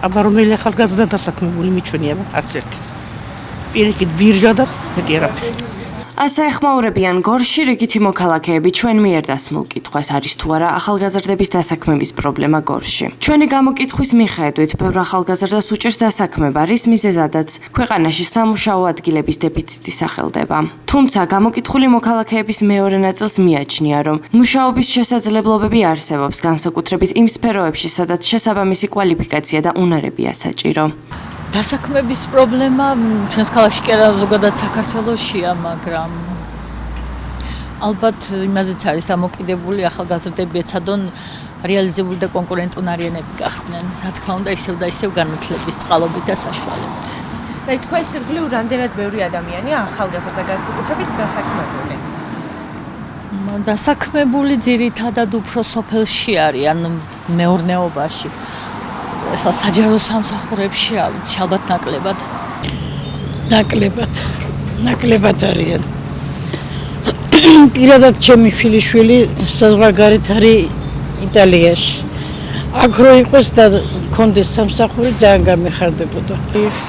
აბა რომელი ახალგაზრდა დასაქმებული მიჩვენია არც ერთი. პირიქით ბირჟა და მეტი არაფერი. ასე ეხმაურებიან გორში რიგითი მოქალაქეები ჩვენ მიერ დასმულ კითხვას არის თუ არა ახალგაზრდების დასაქმების პრობლემა გორში. ჩვენი გამოკითხვის მიხედვით ბევრ ახალგაზრდას უჭერს დასაქმება, რის მიზეზადაც ქვეყანაში სამუშაო ადგილების დეფიციტი სახელდება. თუმცა გამოკითხული მოქალაქეების მეორე ნაწილს მიაჩნია, რომ მუშაობის შესაძლებლობები არსებობს განსაკუთრებით იმ სფეროებში, სადაც შესაბამისი კვალიფიკაცია და უნარებია საჭირო. დასაქმების პრობლემა ჩვენს ქალაქში კი არა ზოგადად საქართველოშია, მაგრამ ალბათ იმაზეც არის დამოკიდებული ახალგაზრდები ეცადონ რეალიზებული და კონკურენტუნარიანები გახდნენ. რა თქმა უნდა, ისევ და ისევ განათლების წყალობით და საშუალებით. და თქვენს ირგვლივ რამდენად ბევრი ადამიანია ახალგაზრდა განსაკუთრებით დასაქმებული? დასაქმებული ძირითადად უფრო სოფელში არიან, მეურნეობაში. საჯარო სამსახურებში, რა ვიცი, ალბათ ნაკლებად არიან. პირადად ჩემი შვილიშვილი საზღვარგარეთ არის იტალიაში. აქ რო იყოს და კონდეს სამსახური ძალიან გამეხარდებოდა.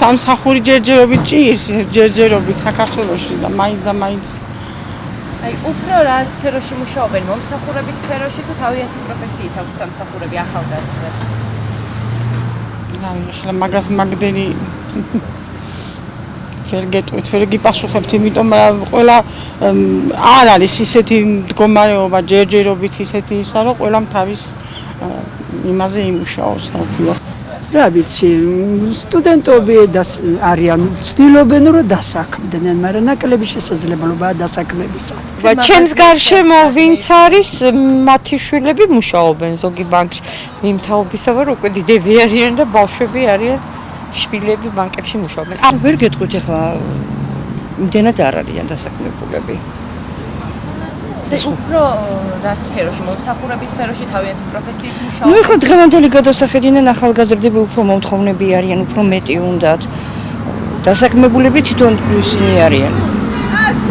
სამსახური ჯერჯერობით ჭირს, ჯერჯერობით საქართველოში და მაინც. აი, უფრო რა სფეროში მუშაობენ? მომსახურების სფეროში თუ თავიანთი პროფესიით აქვთ სამსახურები ახალგაზრდებს? მაგას მაგდენი ვერ გიპასუხებთ, იმიტომ ყველა არ არის ისეთი მდგომარეობა, ჯერჯერობით ისეთი ისა, რომ ყველამ თავის იმაზე იმუშაოს. რა ვიცი, სტუდენტები არიან, ცდილობენ რომ დასაქმდნენ, მაგრამ ნაკლები შესაძლებლობაა დასაქმებისა. ჩემს გარშემო ვინც არის, მათი შვილები მუშაობენ ზოგი ბანკში. მიმთაობისა ვარ, უკვე დიდები არიან და ბავშვები არიან, შვილები ბანკებში მუშაობენ. ვერ გეტყვით ახლა, იმდენად არ არიან დასაქმებულები. და უფრო რა სფეროში, მომსახურების სფეროში თავიანთი პროფესიით მუშაობენ? ნუ ახლა დღევანდელი გადასახედიდან ახალგაზრდები უფრო მომთხოვნები არიან, უფრო მეტი უნდათ. დასაქმებულები თვითონ ისინი არიან.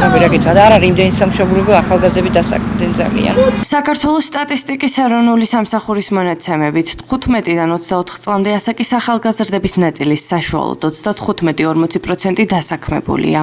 მაგერაკითხად არ არის იმდენი სამშობლოები ახალგაზრდები დასაქმდნენ ძალიან. საქართველოს სტატისტიკის ეროვნული სამსახურის მონაცემებით 15-დან 24 წლამდე ასაკის ახალგაზრდების ნაწილის საშუალოდ 35-40% დასაქმებულია.